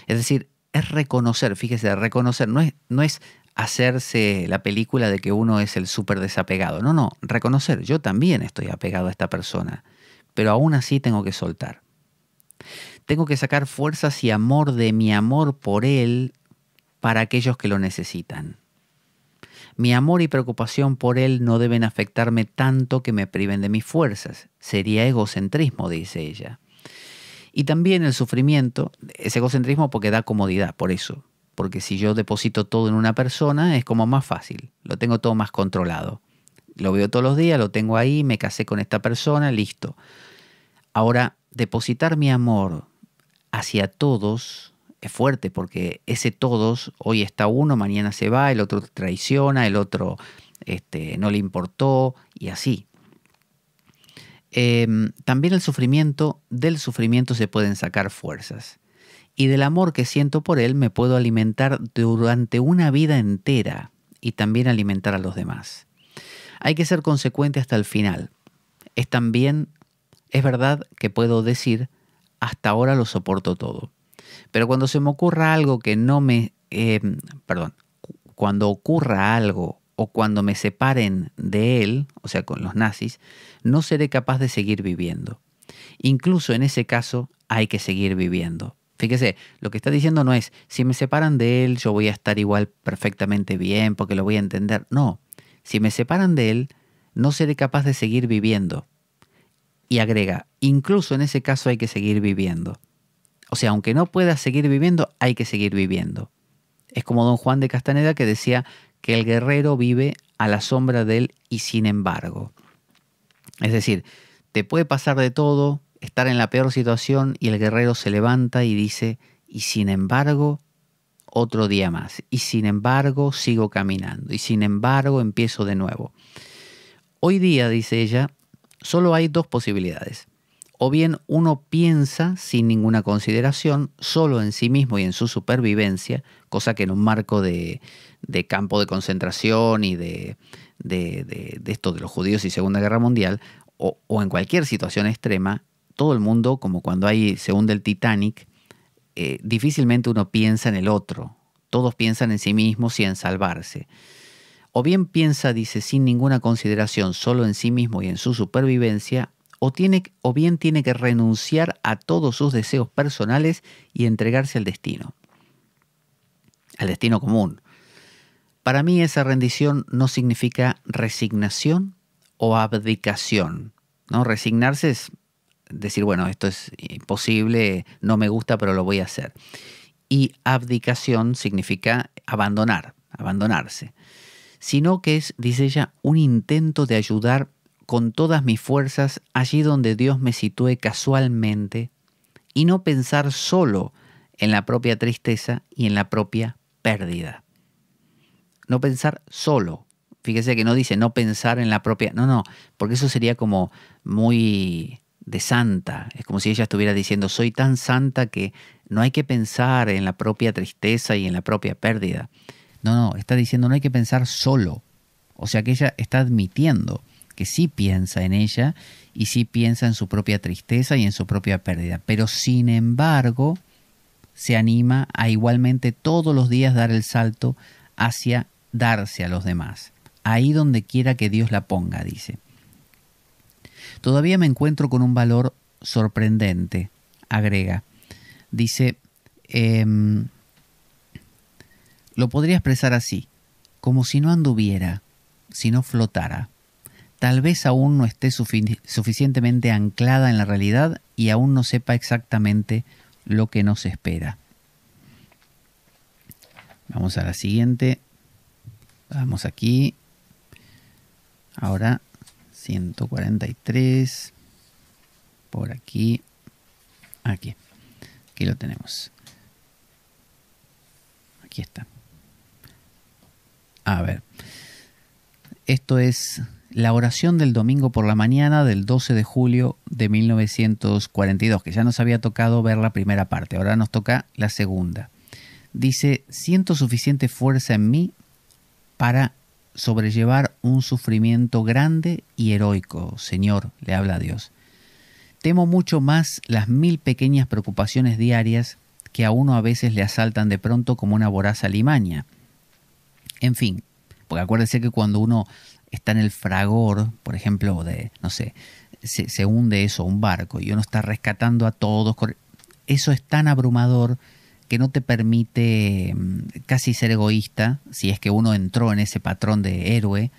Es decir, es reconocer, fíjese, reconocer, no es hacerse la película de que uno es el súper desapegado. No, reconocer, yo también estoy apegado a esta persona, pero aún así tengo que soltar. Tengo que sacar fuerzas y amor de mi amor por él para aquellos que lo necesitan. Mi amor y preocupación por él no deben afectarme tanto que me priven de mis fuerzas. Sería egocentrismo, dice ella. Y también el sufrimiento es egocentrismo porque da comodidad, por eso. Porque si yo deposito todo en una persona es como más fácil, lo tengo todo más controlado. Lo veo todos los días, lo tengo ahí, me casé con esta persona, listo. Ahora, depositar mi amor hacia todos es fuerte porque ese todos, hoy está uno, mañana se va, el otro traiciona, el otro no le importó y así. También del sufrimiento se pueden sacar fuerzas. Y del amor que siento por él me puedo alimentar durante una vida entera y también alimentar a los demás. Hay que ser consecuente hasta el final. Es verdad que puedo decir, hasta ahora lo soporto todo. Pero cuando se me ocurra algo que no me... cuando ocurra algo o cuando me separen de él, o sea, con los nazis, no seré capaz de seguir viviendo. Incluso en ese caso hay que seguir viviendo. Fíjese, lo que está diciendo no es, si me separan de él, yo voy a estar igual perfectamente bien porque lo voy a entender. No, si me separan de él, no seré capaz de seguir viviendo. Y agrega, incluso en ese caso hay que seguir viviendo. O sea, aunque no pueda seguir viviendo, hay que seguir viviendo. Es como don Juan de Castaneda que decía que el guerrero vive a la sombra de él y sin embargo. Es decir, te puede pasar de todo, estar en la peor situación y el guerrero se levanta y dice, y sin embargo, otro día más. Y sin embargo, sigo caminando. Y sin embargo, empiezo de nuevo. Hoy día, dice ella, solo hay dos posibilidades. O bien uno piensa sin ninguna consideración, solo en sí mismo y en su supervivencia, cosa que en un marco de campo de concentración y de esto de los judíos y Segunda Guerra Mundial, o en cualquier situación extrema, todo el mundo, como cuando se hunde el Titanic, difícilmente uno piensa en el otro. Todos piensan en sí mismos y en salvarse. O bien piensa, dice, sin ninguna consideración, solo en sí mismo y en su supervivencia, o bien tiene que renunciar a todos sus deseos personales y entregarse al destino común. Para mí esa rendición no significa resignación o abdicación, ¿no? Resignarse es decir, bueno, esto es imposible, no me gusta, pero lo voy a hacer. Y abdicación significa abandonarse. Sino que es, dice ella, un intento de ayudar con todas mis fuerzas allí donde Dios me sitúe casualmente y no pensar solo en la propia tristeza y en la propia pérdida. No pensar solo. Fíjese que no dice no pensar en la propia... No, porque eso sería como muy de santa. Es como si ella estuviera diciendo, soy tan santa que no hay que pensar en la propia tristeza y en la propia pérdida. No, está diciendo no hay que pensar solo. O sea que ella está admitiendo que sí piensa en ella y sí piensa en su propia tristeza y en su propia pérdida. Pero sin embargo, se anima a igualmente todos los días dar el salto hacia darse a los demás. Ahí donde quiera que Dios la ponga, dice. Todavía me encuentro con un valor sorprendente, agrega. Dice, lo podría expresar así, como si no anduviera, si no flotara. Tal vez aún no esté suficientemente anclada en la realidad y aún no sepa exactamente lo que nos espera. Vamos a la siguiente. Vamos aquí. Ahora 143. Por aquí. Aquí lo tenemos. Aquí está. A ver. Esto es la oración del domingo por la mañana del 12 de julio de 1942, que ya nos había tocado ver la primera parte, ahora nos toca la segunda. Dice, siento suficiente fuerza en mí para sobrellevar un sufrimiento grande y heroico, Señor, le habla a Dios. Temo mucho más las 1000 pequeñas preocupaciones diarias que a uno a veces le asaltan de pronto como una voraz alimaña. En fin, porque acuérdese que cuando uno está en el fragor, por ejemplo, se hunde un barco y uno está rescatando a todos, eso es tan abrumador que no te permite casi ser egoísta, si es que uno entró en ese patrón de héroe,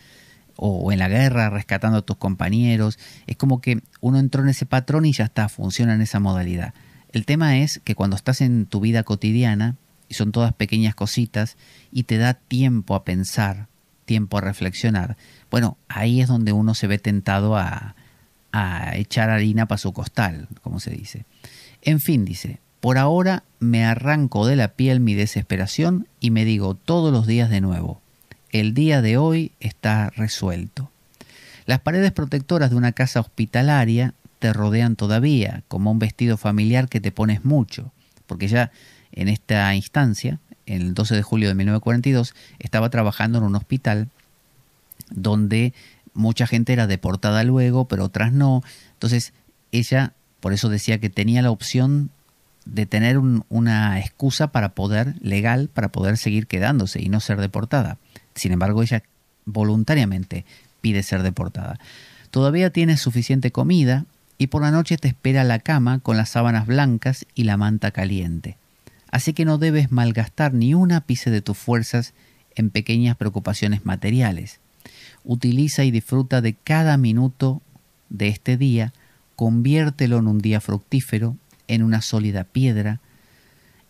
o en la guerra rescatando a tus compañeros. Es como que uno entró en ese patrón y ya está, funciona en esa modalidad. El tema es que cuando estás en tu vida cotidiana, y son todas pequeñas cositas, y te da tiempo a pensar, tiempo a reflexionar, bueno, ahí es donde uno se ve tentado a echar harina para su costal, como se dice. En fin, dice, Por ahora me arranco de la piel mi desesperación y me digo todos los días de nuevo, el día de hoy está resuelto. Las paredes protectoras de una casa hospitalaria te rodean todavía, como un vestido familiar que te pones mucho, porque ya en esta instancia, el 12 de julio de 1942, estaba trabajando en un hospital donde mucha gente era deportada luego, pero otras no. Entonces ella, por eso decía que tenía la opción de tener una excusa legal para poder seguir quedándose y no ser deportada. Sin embargo, ella voluntariamente pide ser deportada. Todavía tienes suficiente comida y por la noche te espera la cama con las sábanas blancas y la manta caliente. Así que no debes malgastar ni un ápice de tus fuerzas en pequeñas preocupaciones materiales. Utiliza y disfruta de cada minuto de este día, conviértelo en un día fructífero, en una sólida piedra,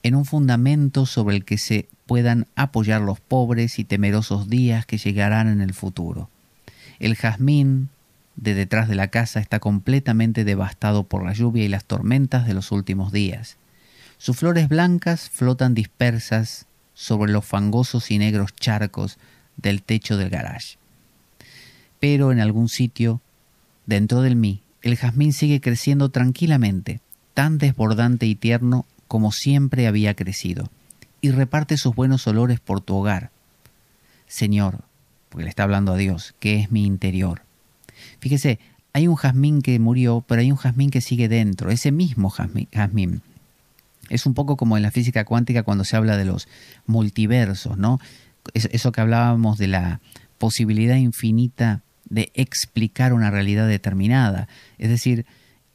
en un fundamento sobre el que se puedan apoyar los pobres y temerosos días que llegarán en el futuro. El jazmín de detrás de la casa está completamente devastado por la lluvia y las tormentas de los últimos días. Sus flores blancas flotan dispersas sobre los fangosos y negros charcos del techo del garage. Pero en algún sitio, dentro de mí, el jazmín sigue creciendo tranquilamente, tan desbordante y tierno como siempre había crecido, y reparte sus buenos olores por tu hogar. Señor, porque le está hablando a Dios, que es mi interior. Fíjese, hay un jazmín que murió, pero hay un jazmín que sigue dentro, ese mismo jazmín. Es un poco como en la física cuántica cuando se habla de los multiversos, ¿no? Eso que hablábamos de la posibilidad infinita de explicar una realidad determinada. Es decir,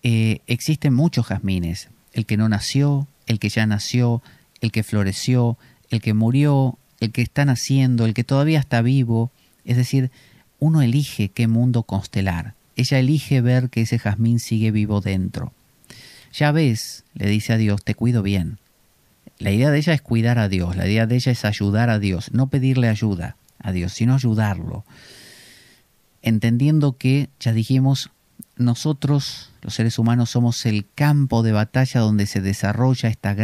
existen muchos jazmines, el que no nació, el que ya nació, el que floreció, el que murió, el que está naciendo, el que todavía está vivo. Es decir, uno elige qué mundo constelar. Ella elige ver que ese jazmín sigue vivo dentro. Ya ves, le dice a Dios, te cuido bien. La idea de ella es cuidar a Dios, la idea de ella es ayudar a Dios, no pedirle ayuda a Dios, sino ayudarlo. Entendiendo que, ya dijimos, nosotros, los seres humanos, somos el campo de batalla donde se desarrolla este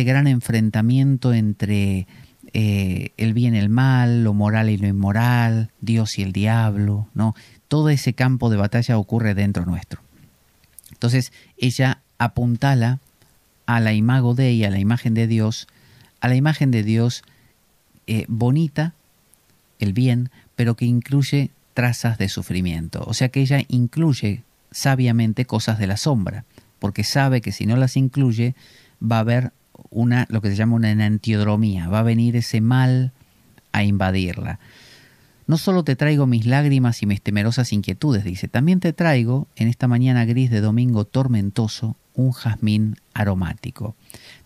gran enfrentamiento entre el bien y el mal, lo moral y lo inmoral, Dios y el diablo, ¿no? Todo ese campo de batalla ocurre dentro nuestro. Entonces ella apuntala a la imago Dei, a la imagen de Dios, bonita, el bien, pero que incluye trazas de sufrimiento. O sea que ella incluye sabiamente cosas de la sombra, porque sabe que si no las incluye va a haber lo que se llama una enantiodromía, va a venir ese mal a invadirla. No solo te traigo mis lágrimas y mis temerosas inquietudes, dice, también te traigo, en esta mañana gris de domingo tormentoso, un jazmín aromático.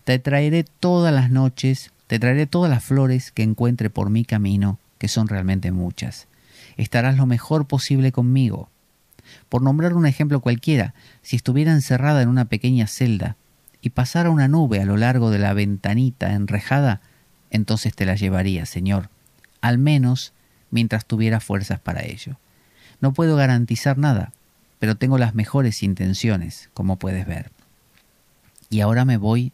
Te traeré todas las noches, te traeré todas las flores que encuentre por mi camino, que son realmente muchas. Estarás lo mejor posible conmigo. Por nombrar un ejemplo cualquiera, si estuviera encerrada en una pequeña celda y pasara una nube a lo largo de la ventanita enrejada, entonces te la llevaría, Señor, al menos mientras tuviera fuerzas para ello. No puedo garantizar nada, pero tengo las mejores intenciones, como puedes ver. Y ahora me voy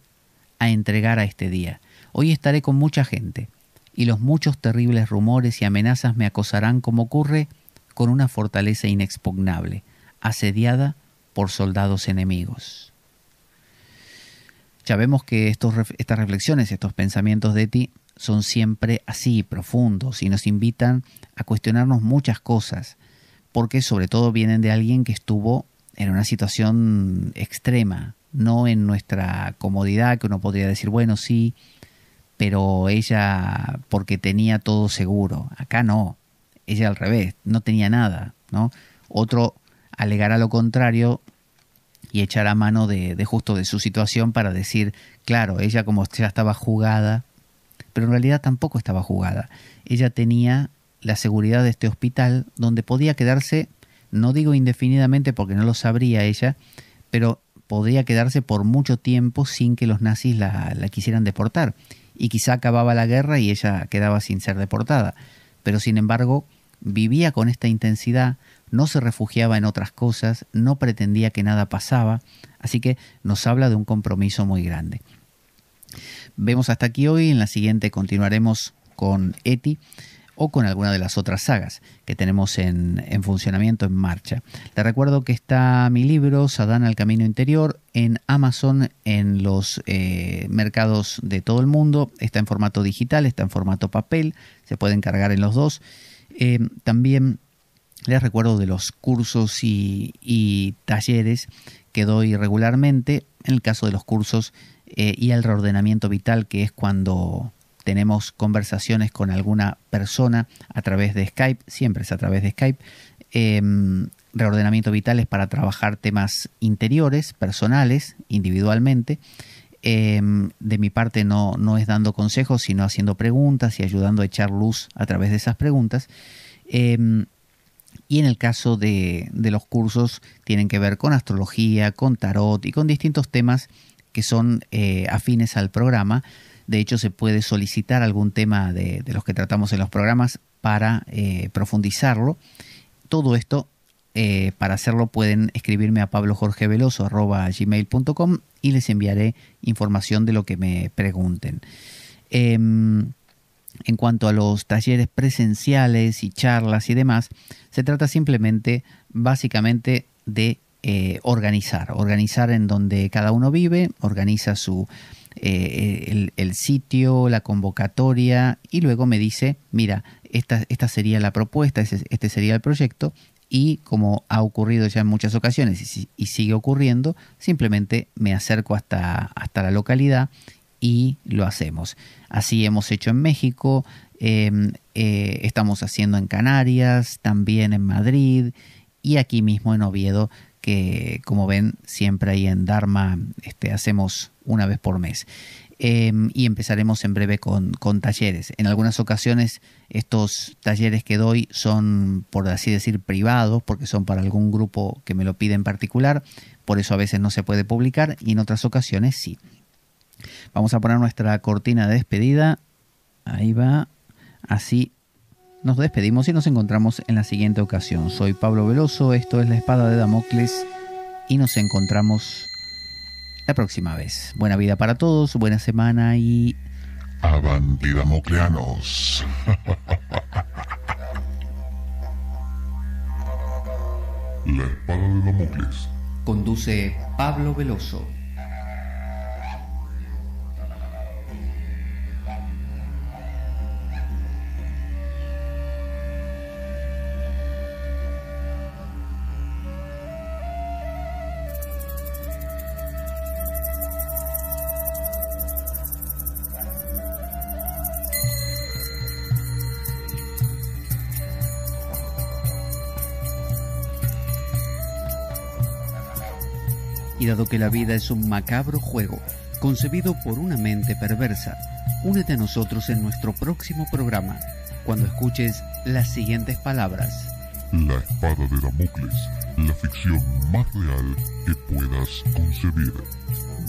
a entregar a este día. Hoy estaré con mucha gente, y los muchos terribles rumores y amenazas me acosarán como ocurre con una fortaleza inexpugnable, asediada por soldados enemigos. Ya vemos que estas reflexiones, estos pensamientos de Eti son siempre así, profundos, y nos invitan a cuestionarnos muchas cosas, porque sobre todo vienen de alguien que estuvo en una situación extrema, no en nuestra comodidad, que uno podría decir, bueno, sí, pero ella porque tenía todo seguro. Acá no, ella al revés, no tenía nada, ¿no? Otro alegará lo contrario y echará mano de justo de su situación para decir, claro, ella como ya estaba jugada, pero en realidad tampoco estaba jugada. Ella tenía la seguridad de este hospital donde podía quedarse, no digo indefinidamente porque no lo sabría ella, pero podría quedarse por mucho tiempo sin que los nazis la quisieran deportar. Y quizá acababa la guerra y ella quedaba sin ser deportada. Pero sin embargo, vivía con esta intensidad, no se refugiaba en otras cosas, no pretendía que nada pasaba, así que nos habla de un compromiso muy grande. Vemos hasta aquí hoy, en la siguiente continuaremos con Eti o con alguna de las otras sagas que tenemos en funcionamiento, en marcha. Les recuerdo que está mi libro, Sadhana al Camino Interior, en Amazon, en los mercados de todo el mundo. Está en formato digital, está en formato papel, se puede encargar en los dos. También les recuerdo de los cursos y talleres que doy regularmente. En el caso de los cursos y el reordenamiento vital, que es cuando tenemos conversaciones con alguna persona a través de Skype, siempre es a través de Skype. Reordenamiento vital es para trabajar temas interiores, personales, individualmente. De mi parte no es dando consejos, sino haciendo preguntas y ayudando a echar luz a través de esas preguntas. Y en el caso de los cursos tienen que ver con astrología, con tarot y con distintos temas que son afines al programa. De hecho, se puede solicitar algún tema de los que tratamos en los programas para profundizarlo. Todo esto, para hacerlo, pueden escribirme a pablojorgeveloso@gmail.com y les enviaré información de lo que me pregunten. En cuanto a los talleres presenciales y charlas y demás, se trata simplemente, básicamente, de organizar en donde cada uno vive, organiza el sitio, la convocatoria, y luego me dice, mira, esta sería la propuesta, este sería el proyecto, y como ha ocurrido ya en muchas ocasiones y sigue ocurriendo, simplemente me acerco hasta la localidad y lo hacemos. Así hemos hecho en México, estamos haciendo en Canarias, también en Madrid y aquí mismo en Oviedo, que como ven siempre ahí en Dharma hacemos una vez por mes. Y empezaremos en breve con talleres. En algunas ocasiones estos talleres que doy son, por así decir, privados, porque son para algún grupo que me lo pide en particular, por eso a veces no se puede publicar, y en otras ocasiones sí. Vamos a poner nuestra cortina de despedida. Ahí va. Así nos despedimos y nos encontramos en la siguiente ocasión. Soy Pablo Veloso, esto es La Espada de Damocles y nos encontramos la próxima vez. Buena vida para todos, buena semana y... Avanti Damocleanos. La Espada de Damocles. Conduce Pablo Veloso. Y dado que la vida es un macabro juego, concebido por una mente perversa, únete a nosotros en nuestro próximo programa, cuando escuches las siguientes palabras. La Espada de Damocles, la ficción más real que puedas concebir.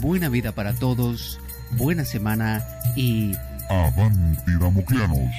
Buena vida para todos, buena semana y... Avanti Damocleanos.